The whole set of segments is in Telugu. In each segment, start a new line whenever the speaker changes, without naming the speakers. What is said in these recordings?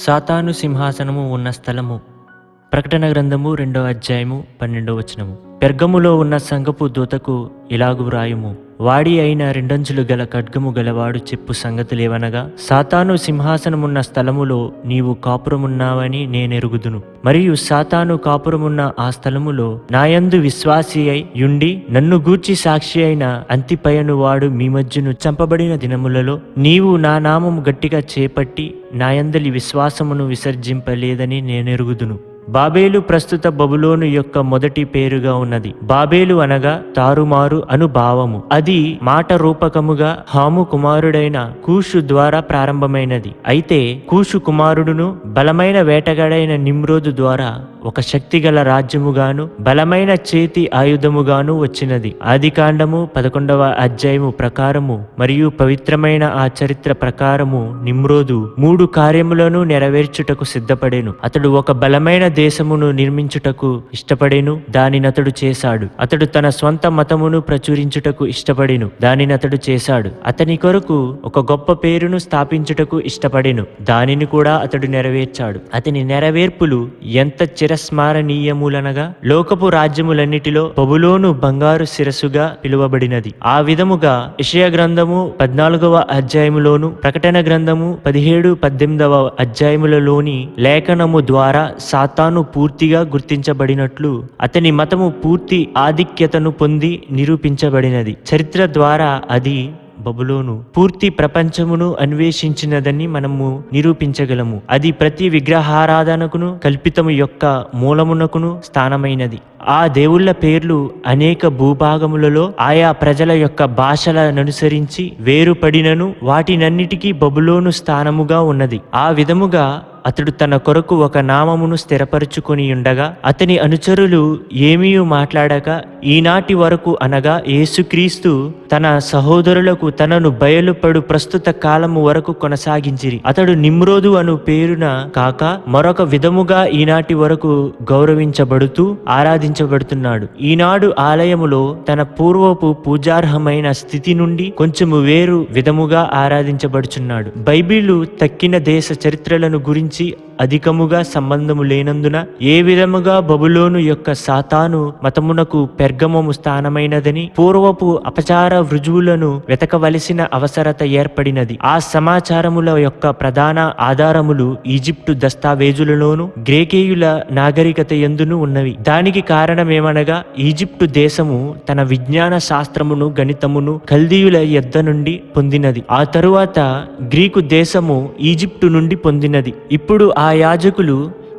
సాతాను సింహాసనము ఉన్న స్థలము. ప్రకటన గ్రంథము 2వ అధ్యాయము 12వ వచనము. పెర్గములో ఉన్న సంఘపు దూతకు ఇలాగు వ్రాయుము. వాడి అయిన రెండంచులు గల ఖడ్గము గలవాడు చెప్పు సంగతులేవనగా, సాతాను సింహాసనమున్న స్థలములో నీవు కాపురమున్నావని నేనెరుగుదును. మరియు సాతాను కాపురమున్న ఆ స్థలములో నాయందు విశ్వాసి అయి యుండి నన్ను గూర్చి సాక్షి అయిన అంతిపయను వాడు మీ మధ్యను చంపబడిన దినములలో నీవు నా నామము గట్టిగా చేపట్టి నాయందలి విశ్వాసమును విసర్జింపలేదని నేనెరుగుదును. బాబేలు ప్రస్తుత బబులోను యొక్క మొదటి పేరుగా ఉన్నది. బాబేలు అనగా తారుమారు అను భావము. అది మాట రూపకముగా హాము కుమారుడైన కూషు ద్వారా ప్రారంభమైనది. అయితే కూషు కుమారుడును బలమైన వేటగాడైన నిమ్రోదు ద్వారా ఒక శక్తిగల రాజ్యముగాను బలమైన చేతి ఆయుధముగాను వచ్చినది. ఆదికాండము 11వ అధ్యాయము ప్రకారము మరియు పవిత్రమైన ఆ చరిత్ర ప్రకారము నిమ్రోదు 3 కార్యములను నెరవేర్చుటకు సిద్ధపడెను. అతడు ఒక బలమైన దేశమును నిర్మించుటకు ఇష్టపడెను, దానినతడు చేశాడు. అతడు తన స్వంత మతమును ప్రచురించుటకు ఇష్టపడెను, దానినతడు చేశాడు. అతని కొరకు ఒక గొప్ప పేరును స్థాపించుటకు ఇష్టపడెను, దానిని కూడా అతడు నెరవేర్చాడు. అతని నెరవేర్పులు ఎంత చిరస్మరణీయములనగా లోకపు రాజ్యములన్నిటిలో బబులోను బంగారు శిరస్సుగా పిలువబడినది. ఆ విధముగా యెషయా గ్రంథము 14వ అధ్యాయములోను ప్రకటన గ్రంథము 17-18వ అధ్యాయములలోని లేఖనము ద్వారా సాతాను పూర్తిగా గుర్తించబడినట్లు అతని మతము పూర్తి ఆధిక్యతను పొంది నిరూపించబడినది. చరిత్ర ద్వారా అది బబులోను పూర్తి ప్రపంచమును అన్వేషించినదని మనము నిరూపించగలము. అది ప్రతి విగ్రహారాధనకును కల్పితము యొక్క మూలమునకును స్థానమైనది. ఆ దేవుళ్ళ పేర్లు అనేక భూభాగములలో ఆయా ప్రజల యొక్క భాషలననుసరించి వేరుపడినను వాటినన్నిటికీ బబులోను స్థానముగా ఉన్నది. ఆ విధముగా అతడు తన కొరకు ఒక నామమును స్థిరపరుచుకొని ఉండగా అతని అనుచరులు ఏమీ మాట్లాడక ఈనాటి వరకు అనగా యేసుక్రీస్తు తన సహోదరులకు తనను బయలుపడు ప్రస్తుత కాలము వరకు కొనసాగించిరి. అతడు నిమ్రోదు అను పేరున కాక మరొక విధముగా ఈనాటి వరకు గౌరవించబడుతూ ఆరాధించబడుతున్నాడు. ఈనాడు ఆలయములో తన పూర్వపు పూజార్హమైన స్థితి నుండి కొంచెము వేరు విధముగా ఆరాధించబడుచున్నాడు. బైబిలు తక్కిన దేశ చరిత్రలను గురించి అధికముగా సంబంధము లేనందున ఏ విధముగా బబులోను యొక్క సాతాను మతమునకు పెర్గమము స్థానమైనదని పూర్వపు అపచార రుజువులను వెతకవలసిన అవసరత ఏర్పడినది. ఆ సమాచారముల యొక్క ప్రధాన ఆధారములు ఈజిప్టు దస్తావేజులలోను గ్రీకేయుల నాగరికత యందును ఉన్నవి. దానికి కారణమేమనగా ఈజిప్టు దేశము తన విజ్ఞాన శాస్త్రమును గణితమును కల్దీయుల యొద్ద నుండి పొందినది. ఆ తరువాత గ్రీకు దేశము ఈజిప్టు నుండి పొందినది. ఇప్పుడు ఆ యాజకులు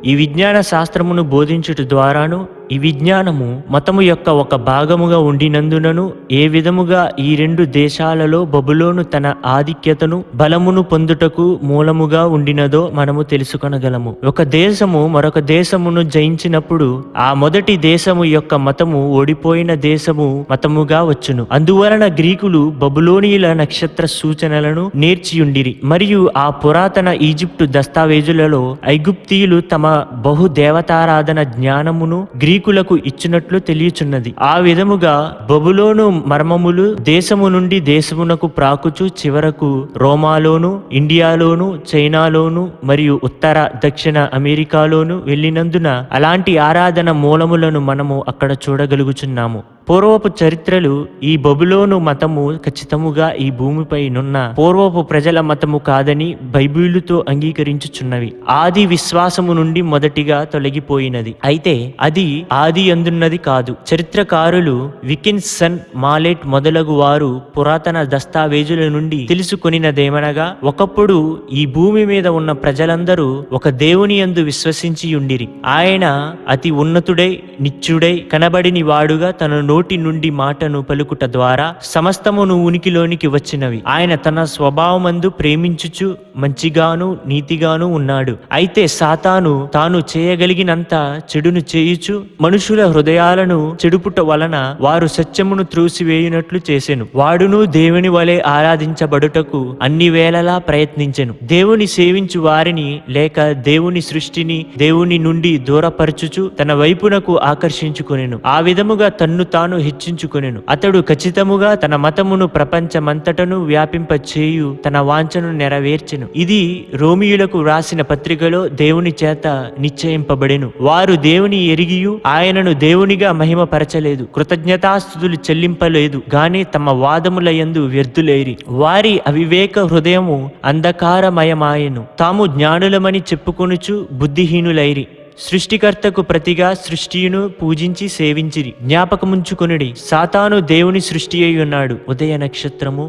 ఈ విజ్ఞాన శాస్త్రమును బోధించుట ద్వారాను ఈ విజ్ఞానము మతము యొక్క ఒక భాగముగా ఉండినందునను ఏ విధముగా ఈ 2 దేశాలలో బబులోను తన ఆధిక్యతను బలమును పొందుటకు మూలముగా ఉండినదో మనము తెలుసుకొనగలము. ఒక దేశము మరొక దేశమును జయించినప్పుడు ఆ మొదటి దేశము యొక్క మతము ఓడిపోయిన దేశము మతముగా వచ్చును. అందువలన గ్రీకులు బబులోనియుల నక్షత్ర సూచనలను నేర్చియుండిరి. మరియు ఆ పురాతన ఈజిప్టు దస్తావేజులలో ఐగుప్తీయులు తమ బహుదేవతారాధన జ్ఞానమును గ్రీకులకు ఇచ్చినట్లు తెలియచున్నది. ఆ విధముగా బబులోను మర్మములు దేశము నుండి దేశమునకు ప్రాకుచు చివరకు రోమాలోను ఇండియాలోను చైనాలోను మరియు ఉత్తర దక్షిణ అమెరికాలోను వెళ్ళినందున అలాంటి ఆరాధన మూలములను మనము అక్కడ చూడగలుగుచున్నాము. పూర్వపు చరిత్రలు ఈ బబులోను మతము ఖచ్చితముగా ఈ భూమిపై నున్న పూర్వపు ప్రజల మతము కాదని బైబిలుతో అంగీకరించుచున్నవి. ఆది విశ్వాసము నుండి మొదటిగా తొలగిపోయినది, అయితే అది ఆది అందున్నది కాదు. చరిత్రకారులు వికిన్సన్ మాలెట్ మొదలగు వారు పురాతన దస్తావేజుల నుండి తెలుసుకొనినదేమనగా, ఒకప్పుడు ఈ భూమి మీద ఉన్న ప్రజలందరూ ఒక దేవుని యందు విశ్వసించి ఉండిరి. ఆయన అతి ఉన్నతుడై నిత్యుడై కనబడిని వాడుగా తన నోటి నుండి మాటను పలుకుట ద్వారా సమస్తమును ఉనికిలోనికి వచ్చినవి. ఆయన తన స్వభావమందు ప్రేమించుచు మంచిగాను నీతిగాను ఉన్నాడు. అయితే సాతాను తాను చేయగలిగినంత చెడును చేయుచు మనుషుల హృదయాలను చెడుపుట వలన వారు సత్యమును త్రోసివేయునట్లు చేసెను. వాడును దేవుని వలె ఆరాధించబడుటకు అన్ని వేళలా ప్రయత్నించెను. దేవుని సేవించు వారిని లేక దేవుని సృష్టిని దేవుని నుండి దూరపరచుచు తన వైపునకు ఆకర్షించుకొనెను. ఆ విధముగా తన్ను తాను హెచ్చించుకొనెను. అతడు ఖచ్చితముగా తన మతమును ప్రపంచమంతటను వ్యాపింపచేయు తన వాంఛను నెరవేర్చెను. ఇది రోమియులకు రాసిన పత్రికలో దేవుని చేత నిశ్చయింపబడెను. వారు దేవుని ఎరిగియు ఆయనను దేవునిగా మహిమపరచలేదు, కృతజ్ఞతాస్తుతులు చెల్లింపలేదు గాని తమ వాదముల యందు వ్యర్థులేరి. వారి అవివేక హృదయము అంధకారమయమాయెను. తాము జ్ఞానులమని చెప్పుకొనుచు బుద్ధిహీనులైరి. సృష్టికర్తకు ప్రతిగా సృష్టియును పూజించి సేవించిరి. జ్ఞాపకముంచుకొనుడి, సాతాను దేవుని సృష్టి అయి ఉన్నాడు, ఉదయ నక్షత్రము,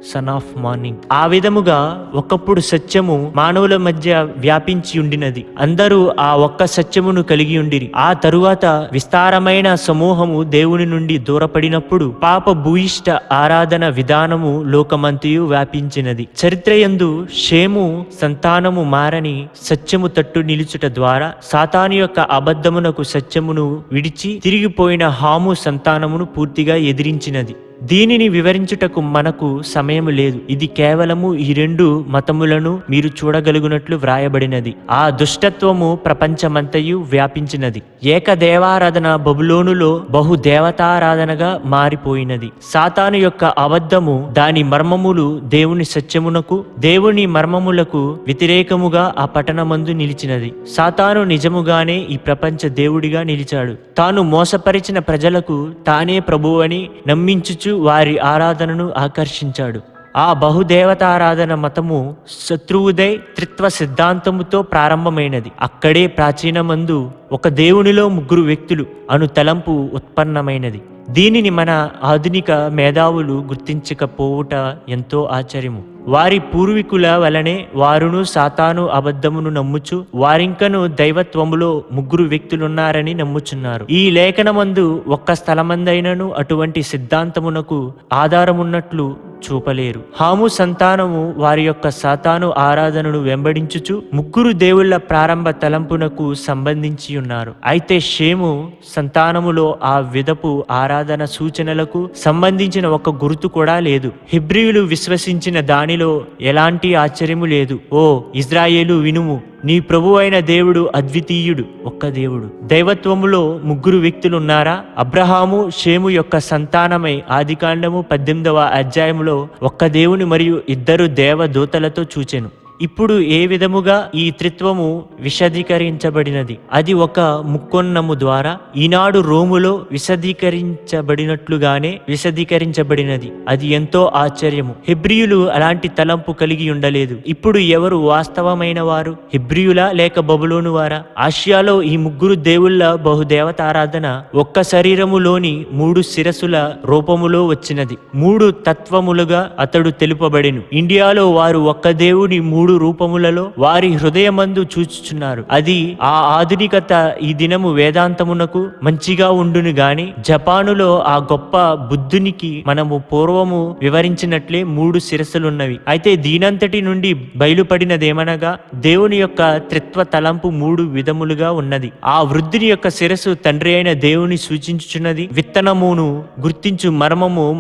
సన్ ఆఫ్ మార్నింగ్. ఆ విధముగా ఒకప్పుడు సత్యము మానవుల మధ్య వ్యాపించి ఉండినది. అందరూ ఆ ఒక్క సత్యమును కలిగి ఉండిరి. ఆ తరువాత విస్తారమైన సమూహము దేవుని నుండి దూరపడినప్పుడు పాప భూయిష్ట ఆరాధన విధానము లోకమంతయు వ్యాపించినది. చరిత్రయందు షేము సంతానము మారని సత్యము తట్టు నిలుచుట ద్వారా సాతాను యొక్క అబద్ధమునకు సత్యమును విడిచి తిరిగిపోయిన హాము సంతానమును పూర్తిగా ఎదిరించినది. దీనిని వివరించుటకు మనకు సమయం లేదు. ఇది కేవలము ఈ రెండు మతములను మీరు చూడగలుగునట్లు వ్రాయబడినది. ఆ దుష్టత్వము ప్రపంచమంతయు వ్యాపించినది. ఏకదేవారాధన బబులోనులో బహుదేవతారాధనగా మారిపోయినది. సాతాను యొక్క అబద్ధము దాని మర్మములు దేవుని సత్యమునకు దేవుని మర్మములకు వ్యతిరేకముగా ఆ పట్టణమందు నిలిచినది. సాతాను నిజముగానే ఈ ప్రపంచ దేవుడిగా నిలిచాడు. తాను మోసపరిచిన ప్రజలకు తానే ప్రభువని నమ్మించుచు వారి ఆరాధనను ఆకర్షించాడు. ఆ బహుదేవతారాధన మతము శత్రువుదై త్రిత్వ సిద్ధాంతముతో ప్రారంభమైనది. అక్కడే ప్రాచీనమందు ఒక దేవునిలో ముగ్గురు వ్యక్తులు అను తలంపు ఉత్పన్నమైనది. దీనిని మన ఆధునిక మేధావులు గుర్తించకపోవుట ఎంతో ఆశ్చర్యము. వారి పూర్వీకుల వలనే వారును సాతాను అబద్ధమును నమ్ముచు వారింకను దైవత్వములో ముగ్గురు వ్యక్తులున్నారని నమ్ముచున్నారు. ఈ లేఖనమందు ఒక్క స్థలమందైనను అటువంటి సిద్ధాంతమునకు ఆధారమున్నట్లు చూపలేరు. హాము సంతానము వారి యొక్క సాతాను ఆరాధనను వెంబడించుచు ముగ్గురు దేవుళ్ల ప్రారంభ తలంపునకు సంబంధించి ఉన్నారు. అయితే షేము సంతానములో ఆ విధపు ఆరాధన సూచనలకు సంబంధించిన ఒక గుర్తు కూడా లేదు. హెబ్రీయులు విశ్వసించిన దానిలో ఎలాంటి ఆశ్చర్యము లేదు. ఓ ఇజ్రాయేలు వినుము, నీ ప్రభు అయిన దేవుడు అద్వితీయుడు, ఒక్క దేవుడు. దైవత్వములో ముగ్గురు వ్యక్తులున్నారా? అబ్రహాము షేము యొక్క సంతానమై ఆదికాండము 18వ అధ్యాయములో ఒక్క దేవుని మరియు ఇద్దరు దేవదూతలతో చూచెను. ఇప్పుడు ఏ విధముగా ఈ త్రిత్వము విశదీకరించబడినది? అది ఒక ముక్కొన్నము ద్వారా ఈనాడు రోములో విశదీకరించబడినట్లుగానే విశదీకరించబడినది. అది ఎంతో ఆశ్చర్యము. హెబ్రీయులు అలాంటి తలంపు కలిగి ఉండలేదు. ఇప్పుడు ఎవరు వాస్తవమైన వారు? హెబ్రీయులా లేక బబులోను వారా? ఆసియాలో ఈ ముగ్గురు దేవుళ్ళ బహుదేవతారాధన ఒక్క శరీరములోని 3 శిరసుల రూపములో వచ్చినది. 3 తత్వములుగా అతడు తెలుపబడెను. ఇండియాలో వారు ఒక్క దేవుని 3 రూపములలో వారి హృదయమందు చూచుచున్నారు. అది ఆ ఆధునికత ఈ దినము వేదాంతమునకు మంచిగా ఉండును గాని జపానులో ఆ గొప్ప బుద్ధునికి మనము పూర్వము వివరించినట్లే 3 శిరస్సులున్నవి. అయితే దీనంతటి నుండి బయలుపడినదేమనగా దేవుని యొక్క త్రిత్వ తలంపు 3 విధములుగా ఉన్నది. ఆ వృద్ధుని యొక్క శిరస్సు తండ్రి అయిన దేవుని సూచించుచున్నది. విత్తనమును గుర్తించు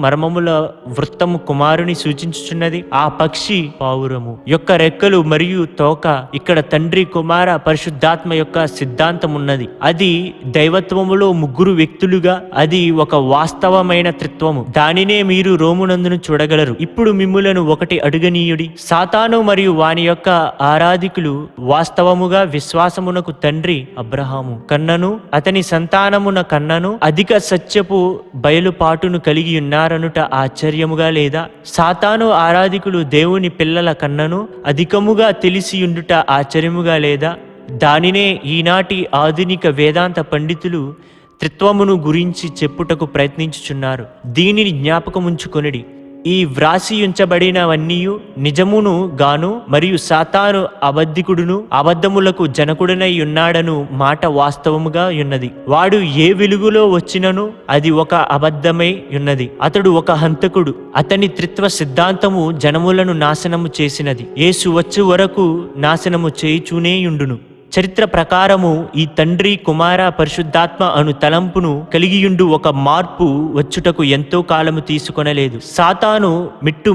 మర్మముల వృత్తము కుమారుని సూచించుచున్నది. ఆ పక్షి పావురము యొక్క రెక్కలు మరియు తోక ఇక్కడ తండ్రి కుమార పరిశుద్ధాత్మ యొక్క సిద్ధాంతం ఉన్నది. అది దైవత్వములో ముగ్గురు వ్యక్తులుగా అది ఒక వాస్తవమైన త్రిత్వము. దానినే మీరు రోమునందును చూడగలరు. ఇప్పుడు మిమ్ములను ఒకటి అడుగనీయుడి. సాతాను మరియు వాని యొక్క ఆరాధికులు వాస్తవముగా విశ్వాసమునకు తండ్రి అబ్రహాము కన్నను అతని సంతానమున కన్నను అధిక సత్యపు బయలుపాటును కలిగి ఉన్నారనుట ఆశ్చర్యముగా లేదా? సాతాను ఆరాధికులు దేవుని పిల్లల కన్నను అధికముగా తెలిసియుండుట ఆశ్చర్యముగా లేదా? దానినే ఈనాటి ఆధునిక వేదాంత పండితులు త్రిత్వమును గురించి చెప్పుటకు ప్రయత్నించుచున్నారు. దీనిని జ్ఞాపకముంచుకొనిడి. ఈ వ్రాసియుంచబడినవన్నీయు నిజమును గాను మరియు సాతాను అబద్ధికుడును అబద్ధములకు జనకుడనై ఉన్నాడను మాట వాస్తవముగా ఉన్నది. వాడు ఏ వెలుగులో వచ్చినను అది ఒక అబద్ధమై ఉన్నది. అతడు ఒక హంతకుడు. అతని త్రిత్వ సిద్ధాంతము జనములను నాశనము చేసినది. యేసు వచ్చు వరకు నాశనము చేయుచూనే యుండును. చరిత్ర ప్రకారము ఈ తండ్రి కుమార పరిశుద్ధాత్మ అను తలంపును కలిగియుండు ఒక మార్పు వచ్చుటకు ఎంతో కాలము తీసుకొనలేదు. సాతాను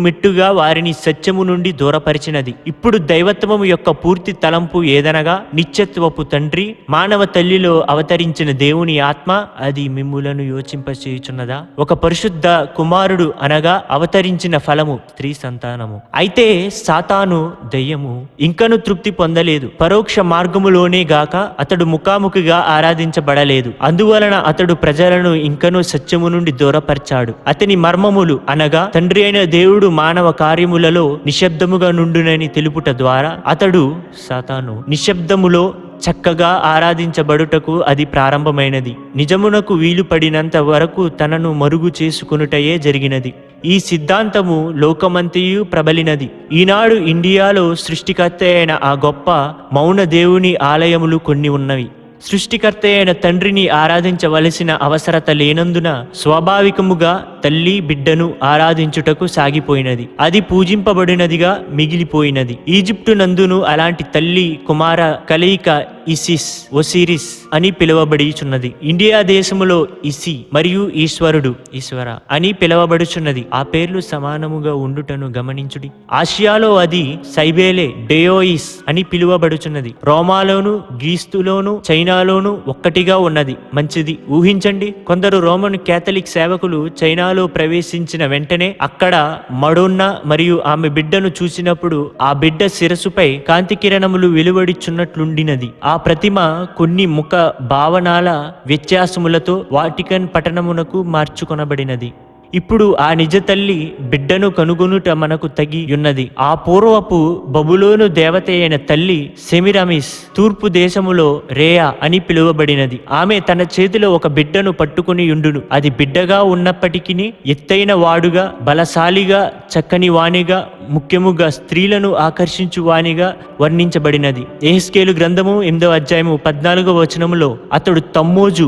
మిట్టుగా వారిని సత్యము నుండి దూరపరిచినది. ఇప్పుడు దైవత్వము యొక్క పూర్తి తలంపు ఏదనగా నిత్యత్వపు తండ్రి మానవ తల్లిలో అవతరించిన దేవుని ఆత్మ, అది మిమ్ములను యోచింపచేయుచున్నదా? ఒక పరిశుద్ధ కుమారుడు అనగా అవతరించిన ఫలము స్త్రీ సంతానము. అయితే సాతాను దయ్యము ఇంకను తృప్తి పొందలేదు. పరోక్ష మార్గములోనే గాక అతడు ముఖాముఖిగా ఆరాధించబడలేదు. అందువలన అతడు ప్రజలను ఇంకనూ సత్యము నుండి దూరపరిచాడు. అతని మర్మములు అనగా తండ్రి అయిన దేవుడు మానవ కార్యములలో నిశ్శబ్దముగా నుండునని తెలుపుట ద్వారా అతడు సాతాను నిశ్శబ్దములో చక్కగా ఆరాధించబడుటకు అది ప్రారంభమైనది. నిజమునకు వీలు పడినంత వరకు తనను మరుగు చేసుకునుటయే జరిగినది. ఈ సిద్ధాంతము లోకమంతయు ప్రబలినది. ఈనాడు ఇండియాలో సృష్టికర్త అయిన ఆ గొప్ప మౌన దేవుని ఆలయములు కొన్ని ఉన్నవి. సృష్టికర్త అయిన తండ్రిని ఆరాధించవలసిన అవసరత లేనందున స్వాభావికముగా తల్లి బిడ్డను ఆరాధించుటకు సాగిపోయినది. అది పూజింపబడినదిగా మిగిలిపోయినది. ఈజిప్టు నందును అలాంటి తల్లి కుమార కలయిక ఇసిస్, ఒసిరిస్ అని పిలువబడిచున్నది. ఇండియా దేశములో ఇసి మరియు ఈశ్వర అని పిలువబడుచున్నది. ఆ పేర్లు సమానముగా ఉండుటను గమనించుడి. ఆసియాలో అది సైబేలే డేయోయిస్ అని పిలువబడుచున్నది. రోమాలోను, గ్రీస్తులోను, చైనాలోను ఒక్కటిగా ఉన్నది. మంచిది. ఊహించండి, కొందరు రోమన్ కేథలిక్ సేవకులు చైనాలో ప్రవేశించిన వెంటనే అక్కడ మడోన్నా మరియు ఆమె బిడ్డను చూసినప్పుడు ఆ బిడ్డ శిరస్సుపై కాంతి కిరణములు వెలువడిచున్నట్లుండినది. ఆ ప్రతిమ కొన్ని ముఖ భావనాల వ్యత్యాసములతో వాటికన్ పట్టణమునకు మార్చుకొనబడినది. ఇప్పుడు ఆ నిజ తల్లి బిడ్డను కనుగొనుట మనకు తగి ఉన్నది. ఆ పూర్వపు బబులోను దేవత అయిన తల్లి సెమిరామిస్ తూర్పు దేశములో రేయా అని పిలువబడినది. ఆమె తన చేతిలో ఒక బిడ్డను పట్టుకుని ఉండును. అది బిడ్డగా ఉన్నప్పటికీ ఎత్తైన వాడుగా, బలశాలిగా, చక్కని వాణిగా, ముఖ్యముగా స్త్రీలను ఆకర్షించు వాణిగా వర్ణించబడినది. యెహెజ్కేలు గ్రంథము 8వ అధ్యాయము 14వ వచనములో అతడు తమ్మూజ్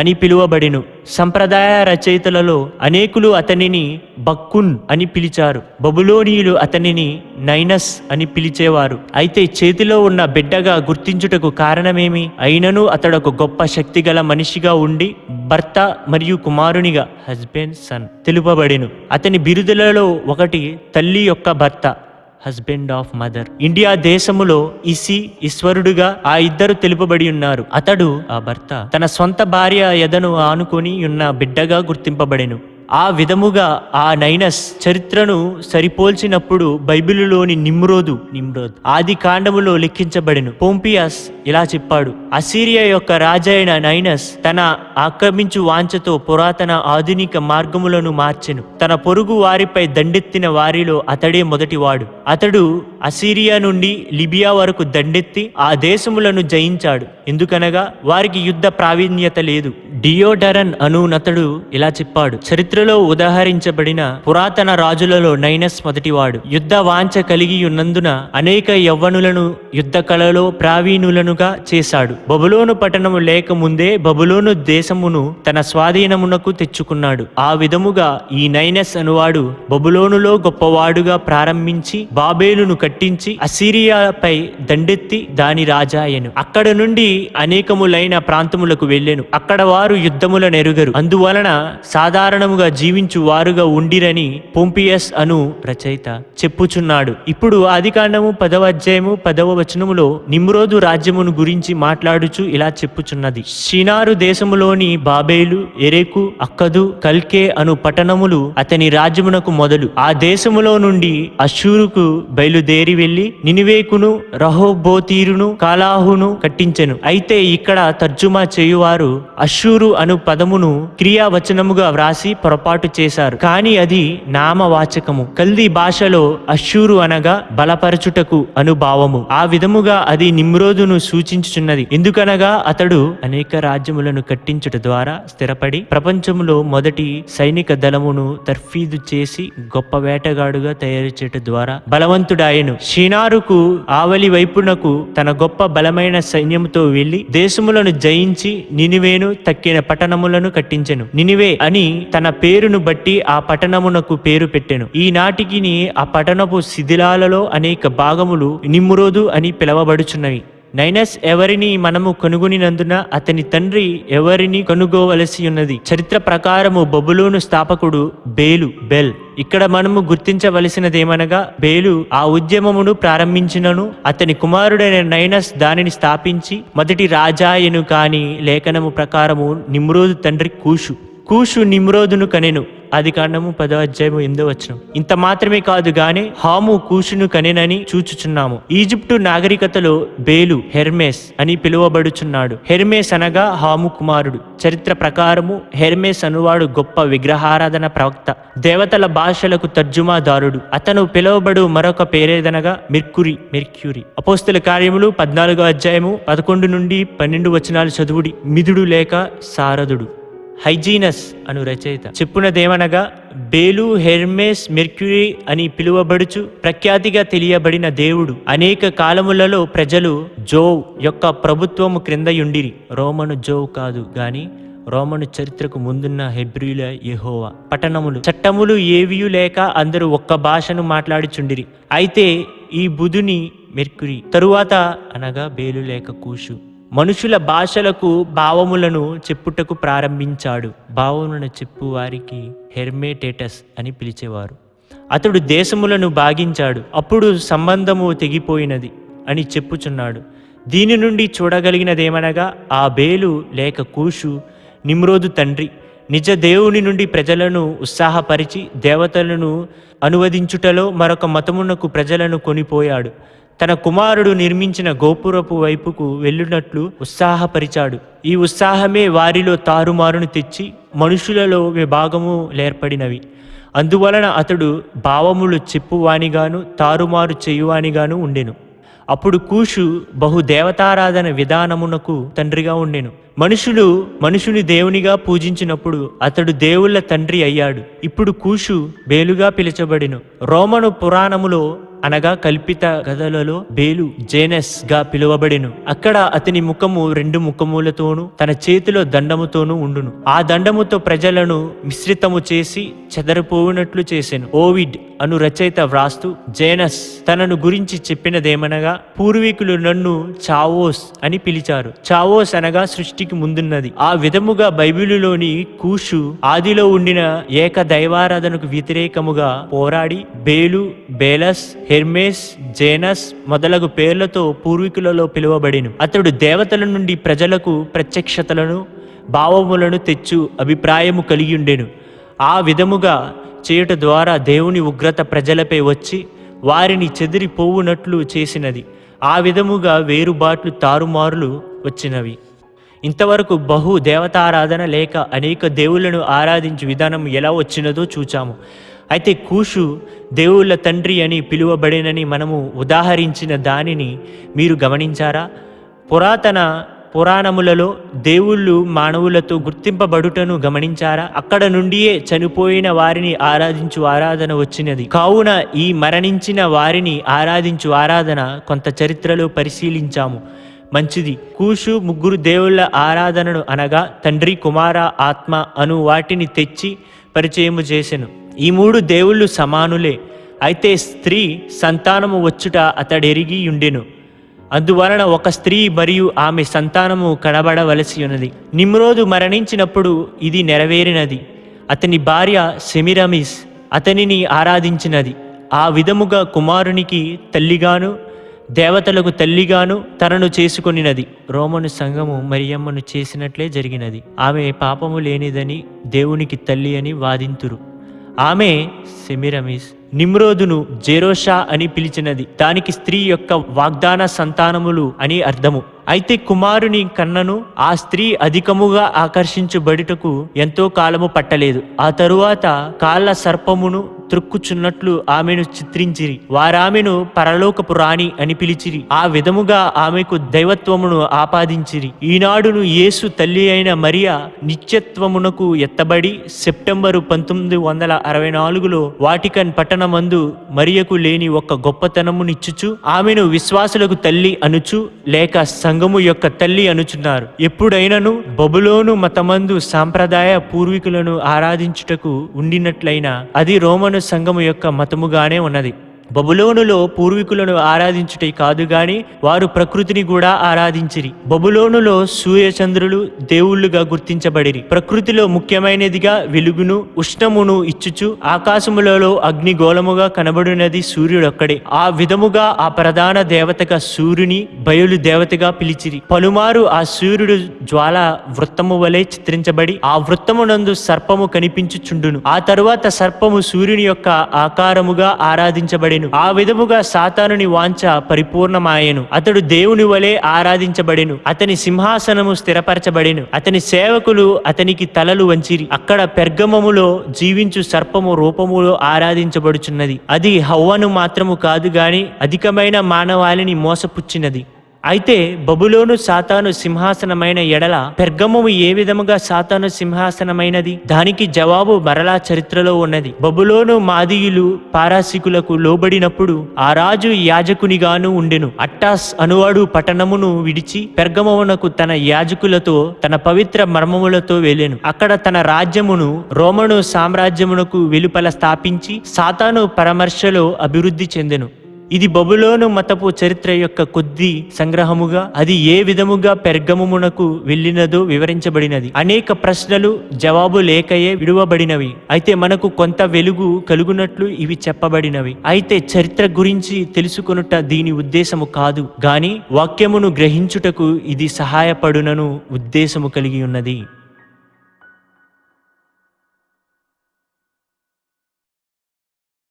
అని పిలువబడిను. సంప్రదాయ రచయితలలో అనేకులు అతనిని బక్కున్ అని పిలిచారు. బబులోనీయులు అతనిని నైనస్ అని పిలిచేవారు. అయితే చేతిలో ఉన్న బిడ్డగా గుర్తించుటకు కారణమేమి? అయినను అతడొక గొప్ప శక్తిగల మనిషిగా ఉండి భర్త మరియు కుమారునిగా హస్బెండ్ సన్ తెలుపబడిను. అతని బిరుదులలో ఒకటి తల్లి యొక్క భర్త, హస్బెండ్ ఆఫ్ మదర్. ఇండియా దేశములో ఈశ్వరుడుగా ఆ ఇద్దరు తెలుపబడి ఉన్నారు. అతడు ఆ భర్త తన సొంత భార్య ఎదను ఆనుకొని ఉన్న బిడ్డగా గుర్తింపబడెను. ఆ విధముగా ఆ నైనస్ చరిత్రను సరిపోల్చినప్పుడు బైబిలులోని నిమ్రోద్ ఆది కాండములో లెక్కించబడెను. పోంపియస్ ఇలా చెప్పాడు: అసీరియా యొక్క రాజైన నైనస్ తన ఆక్రమించు వాంఛతో పురాతన ఆధునిక మార్గములను మార్చెను. తన పొరుగు వారిపై దండెత్తిన వారిలో అతడే మొదటివాడు. అతడు అసీరియా నుండి లిబియా వరకు దండెత్తి ఆ దేశములను జయించాడు. ఎందుకనగా వారికి యుద్ధ ప్రావీణ్యత లేదు. డియోడరన్ అనునతడు ఇలా చెప్పాడు: చరిత్రలో ఉదాహరించబడిన పురాతన రాజులలో నైనస్ మొదటివాడు. యుద్ధ వాంఛ కలిగి ఉన్నందున అనేక యవ్వనులను యుద్ధ కళలో ప్రావీణులనుగా చేశాడు. బబులోను పట్టణము లేక ముందే బబులోను దేశమును తన స్వాధీనమునకు తెచ్చుకున్నాడు. ఆ విధముగా ఈ నైనస్ అనువాడు బబులోనులో గొప్పవాడుగా ప్రారంభించి బాబేలును కట్టించి అసీరియాపై దండెత్తి దాని రాజాయెను. అక్కడ నుండి అనేకములైన ప్రాంతములకు వెళ్ళెను. అక్కడ వారు యుద్ధముల నెరుగరు. అందువలన సాధారణముగా జీవించు వారుగా ఉండిరని పొంపియస్ అను రచయిత చెప్పుచున్నాడు. ఇప్పుడు ఆదికాండము 10వ అధ్యాయము 10వ వచనములో నిమ్రోదు రాజ్యమును గురించి మాట్లాడుచు ఇలా చెప్పుచున్నది: షినారు దేశములోని బాబేలు, ఎరెకు, అక్కదు, కల్కే అను పట్టణములు అతని రాజ్యమునకు మొదలు. ఆ దేశములో నుండి అష్షూరుకు బయలుదేరి వెళ్లి నినివేకును, రహోబోతీరును, కాలాహును కట్టించెను. అయితే ఇక్కడ తర్జుమా చేయువారు అష్షూరు అను పదమును క్రియావచనముగా వ్రాసి పొరపాటు చేశారు. కానీ అది నామవాచకము. కల్దీ భాషలో అష్షూరు అనగా బలపరచుటకు అనుభావము. ఆ విధముగా అది నిమ్రోదును సూచించుచున్నది. ఎందుకనగా అతడు అనేక రాజ్యములను కట్టించుట ద్వారా స్థిరపడి ప్రపంచములో మొదటి సైనిక దళమును తర్ఫీదు చేసి గొప్ప వేటగాడుగా తయారు చేయట ద్వారా బలవంతుడాయను. షినారుకు ఆవలి వైపునకు తన గొప్ప బలమైన సైన్యముతో వెళ్లి దేశములను జయించి నినివేను తక్కిన పట్టణములను కట్టించెను. నినివే అని తన పేరును బట్టి ఆ పట్టణమునకు పేరు పెట్టెను. ఈనాటికి ఆ పట్టణపు శిథిలాలలో అనేక భాగములు నిమ్రోదు అని పిలవబడుచున్నవి. నైనస్ ఎవరిని మనము కనుగొనినందున అతని తండ్రి ఎవరిని కనుగోవలసి ఉన్నది. చరిత్ర ప్రకారము బబులోను స్థాపకుడు బెల్. ఇక్కడ మనము గుర్తించవలసినదేమనగా, బేలు ఆ ఉద్యమమును ప్రారంభించినను అతని కుమారుడైన నైనస్ దానిని స్థాపించి మొదటి రాజాయను. కాని లేఖనము ప్రకారము నిమ్రోదు తండ్రి కూషు నిమ్రోదును కనెను. ఆదికాండము 10:8. ఇంత మాత్రమే కాదు గాని హాము కూషును కనెనని చూచుచున్నాము. ఈజిప్టు నాగరికతలో బేలు హెర్మేస్ అని పిలువబడుచున్నాడు. హెర్మేస్ అనగా హాము కుమారుడు. చరిత్ర ప్రకారము హెర్మేస్ అనువాడు గొప్ప విగ్రహారాధన ప్రవక్త, దేవతల భాషలకు తర్జుమాదారుడు. అతను పిలువబడు మరొక పేరేదనగా మెర్క్యూరీ. అపోస్తల కార్యములు 14:11-12 చదువుడి. మిదుడు లేక సారథుడు. హైజీనస్ అను రచయిత చెప్పునదేమనగా, బేలు హెర్మేస్ మెర్క్యూరీ అని పిలువబడుచు ప్రఖ్యాతిగా తెలియబడిన దేవుడు అనేక కాలములలో ప్రజలు జోవ్ యొక్క ప్రభుత్వము క్రిందయుండిరి. రోమను జోవ్ కాదు గాని రోమను చరిత్రకు ముందున్న హెబ్రీల యెహోవా. పట్టణములు చట్టములు ఏవియు లేక అందరూ ఒక్క భాషను మాట్లాడుచుండిరి. అయితే ఈ బుధుని మెర్క్యూరీ తరువాత అనగా బేలు లేక కూషు మనుషుల భాషలకు భావములను చెప్పుటకు ప్రారంభించాడు. భావములను చెప్పు వారికి హెర్మేటేటస్ అని పిలిచేవారు. అతడు దేశములను భాగించాడు. అప్పుడు సంబంధము తెగిపోయినది అని చెప్పుచున్నాడు. దీని నుండి చూడగలిగినదేమనగా, ఆ బేలు లేక కూషు నిమ్రోదు తండ్రి నిజ దేవుని నుండి ప్రజలను ఉత్సాహపరిచి దేవతలను అనువదించుటలో మరొక మతమునకు ప్రజలను కొనిపోయాడు. తన కుమారుడు నిర్మించిన గోపురపు వైపుకు వెళ్ళునట్లు ఉత్సాహపరిచాడు. ఈ ఉత్సాహమే వారిలో తారుమారును తెచ్చి మనుషులలో విభాగము లేర్పడినవి. అందువలన అతడు భావములు చెప్పువానిగాను తారుమారు చేయువానిగాను ఉండెను. అప్పుడు కూషు బహుదేవతారాధన విధానమునకు తండ్రిగా ఉండెను. మనుషుని దేవునిగా పూజించినప్పుడు అతడు దేవుళ్ళ తండ్రి అయ్యాడు. ఇప్పుడు కూషు బేలుగా పిలుచబడెను. రోమను పురాణములో అనగా కల్పిత కథలలో బేలు జేనస్ గా పిలువబడెను. అక్కడ అతని ముఖము 2 ముఖములతోనూ తన చేతిలో దండముతోనూ ఉండును. ఆ దండముతో ప్రజలను మిశ్రితము చేసి చెదరిపోవునట్లు చేసెను. ఓవిడ్ అను రచయిత వ్రాస్తూ జేనస్ తనను గురించి చెప్పినదేమనగా, పూర్వీకులు నన్ను చావోస్ అని పిలిచారు. చావోస్ అనగా సృష్టికి ముందున్నది. ఆ విధముగా బైబిలులోని కూషు ఆదిలో ఉండిన ఏక దైవారాధనకు వ్యతిరేకముగా పోరాడి బేలు, బేలస్, హెర్మేస్, జేనస్ మొదలగు పేర్లతో పూర్వీకులలో పిలువబడిను. అతడు దేవతల నుండి ప్రజలకు ప్రత్యక్షతలను భావములను తెచ్చు అభిప్రాయము కలిగియుండెను. ఆ విధముగా చేయుట ద్వారా దేవుని ఉగ్రత ప్రజలపై వచ్చి వారిని చెదిరిపోవునట్లు చేసినది. ఆ విధముగా వేరుబాట్లు తారుమారులు వచ్చినవి. ఇంతవరకు బహు దేవతారాధన లేక అనేక దేవుళ్లను ఆరాధించు విధానం ఎలా వచ్చినదో చూచాము. అయితే కూషు దేవుళ్ళ తండ్రి అని పిలువబడేనని మనము ఉదాహరించిన దానిని మీరు గమనించారా? పురాణములలో దేవుళ్ళు మానవులతో గుర్తింపబడుటను గమనించారా? అక్కడ నుండియే చనిపోయిన వారిని ఆరాధించు ఆరాధన వచ్చినది. కావున ఈ మరణించిన వారిని ఆరాధించు ఆరాధన కొంత చరిత్రలో పరిశీలించాము. మంచిది. కూషు 3 దేవుళ్ళ ఆరాధనను అనగా తండ్రి, కుమార, ఆత్మ అను వాటిని తెచ్చి పరిచయము చేసెను. ఈ 3 దేవుళ్ళు సమానులే. అయితే స్త్రీ సంతానము వచ్చుట అతడెరిగి ఉండెను. అందువలన ఒక స్త్రీ మరియు ఆమె సంతానము కనబడవలసి ఉన్నది. నిమ్రోదు మరణించినప్పుడు ఇది నెరవేరినది. అతని భార్య సెమిరమిస్ అతనిని ఆరాధించినది. ఆ విధముగా కుమారునికి తల్లిగాను దేవతలకు తల్లిగాను తనను చేసుకొనినది. రోమను సంఘము మరియమ్మను చేసినట్లే జరిగినది. ఆమె పాపము లేనిదని దేవునికి తల్లి అని వాదింతురు. ఆమె సెమిరమిస్ నిమ్రోదును జెరోషా అని పిలిచినది. దానికి స్త్రీ యొక్క వాగ్దాన సంతానములు అని అర్థము. అయితే కుమారుని కన్నను ఆ స్త్రీ అధికముగా ఆకర్షించబడుటకు ఎంతో కాలము పట్టలేదు. ఆ తరువాత కాళ్ళ సర్పమును త్రొక్కుచున్నట్లు ఆమెను చిత్రించిరి. వారామెను పరలోకపు రాణి అని పిలిచిరి. ఆ విధముగా ఆమెకు దైవత్వమును ఆపాదించిరి. ఈనాడును యేసు తల్లి అయిన మరియా నిత్యత్వమునకు ఎత్తబడి సెప్టెంబరు 1964లో వాటికన్ పట్టణమందు మరియకు లేని ఒక గొప్పతనమునిచ్చుచు ఆమెను విశ్వాసులకు తల్లి అనుచు లేక సంఘము యొక్క తల్లి అనుచున్నారు. ఎప్పుడైనను బబులోను మతమందు సాంప్రదాయ పూర్వీకులను ఆరాధించుటకు ఉండినట్లయినా అది రోమను సంఘము యొక్క మతముగానే ఉన్నది. బబులోనులో పూర్వీకులను ఆరాధించుటే కాదు గాని వారు ప్రకృతిని కూడా ఆరాధించిరి. బబులోనులో సూర్యచంద్రులు దేవుళ్ళుగా గుర్తించబడిరి. ప్రకృతిలో ముఖ్యమైనదిగా వెలుగును ఉష్ణమును ఇచ్చుచు ఆకాశములలో అగ్నిగోళముగా కనబడినది సూర్యుడొక్కడే. ఆ విధముగా ఆ ప్రధాన దేవతగా సూర్యుని బయలు దేవతగా పిలిచిరి. పలుమారు ఆ సూర్యుడు జ్వాల వృత్తము వలె చిత్రించబడి ఆ వృత్తమునందు సర్పము కనిపించుచుండును. ఆ తరువాత సర్పము సూర్యుని యొక్క ఆకారముగా ఆరాధించబడెను. ఆ విధముగా సాతానుని వాంఛ పరిపూర్ణమాయెను. అతడు దేవుని వలె ఆరాధించబడెను. అతని సింహాసనము స్థిరపరచబడెను. అతని సేవకులు అతనికి తలలు వంచిరి. అక్కడ పెర్గమములో జీవించు సర్పము రూపములో ఆరాధించబడుచున్నది. అది హవ్వను మాత్రము కాదు గాని అధికమైన మానవాళిని మోసపుచ్చినది. అయితే బబులోను సాతాను సింహాసనమైన ఎడల పెర్గమము ఏ విధముగా సాతాను సింహాసనమైనది? దానికి జవాబు మరలా చరిత్రలో ఉన్నది. బబులోను మాదీయులు పారాసికులకు లోబడినప్పుడు ఆ రాజు యాజకునిగాను ఉండెను. అట్టాస్ అనువాడు పట్టణమును విడిచి పెర్గమమునకు తన యాజకులతో తన పవిత్ర మర్మములతో వెళ్ళెను. అక్కడ తన రాజ్యమును రోమను సామ్రాజ్యమునకు వెలుపల స్థాపించి సాతాను పరామర్శలో అభివృద్ధి చెందెను. ఇది బబులోను మతపు చరిత్ర యొక్క కొద్ది సంగ్రహముగా అది ఏ విధముగా పెర్గమునకు వెళ్ళినదో వివరించబడినది. అనేక ప్రశ్నలు జవాబు లేకయే విడువబడినవి. అయితే మనకు కొంత వెలుగు కలుగునట్లు ఇవి చెప్పబడినవి. అయితే చరిత్ర గురించి తెలుసుకొనుట దీని ఉద్దేశము కాదు గాని వాక్యమును గ్రహించుటకు ఇది సహాయపడునను ఉద్దేశము కలిగి ఉన్నది.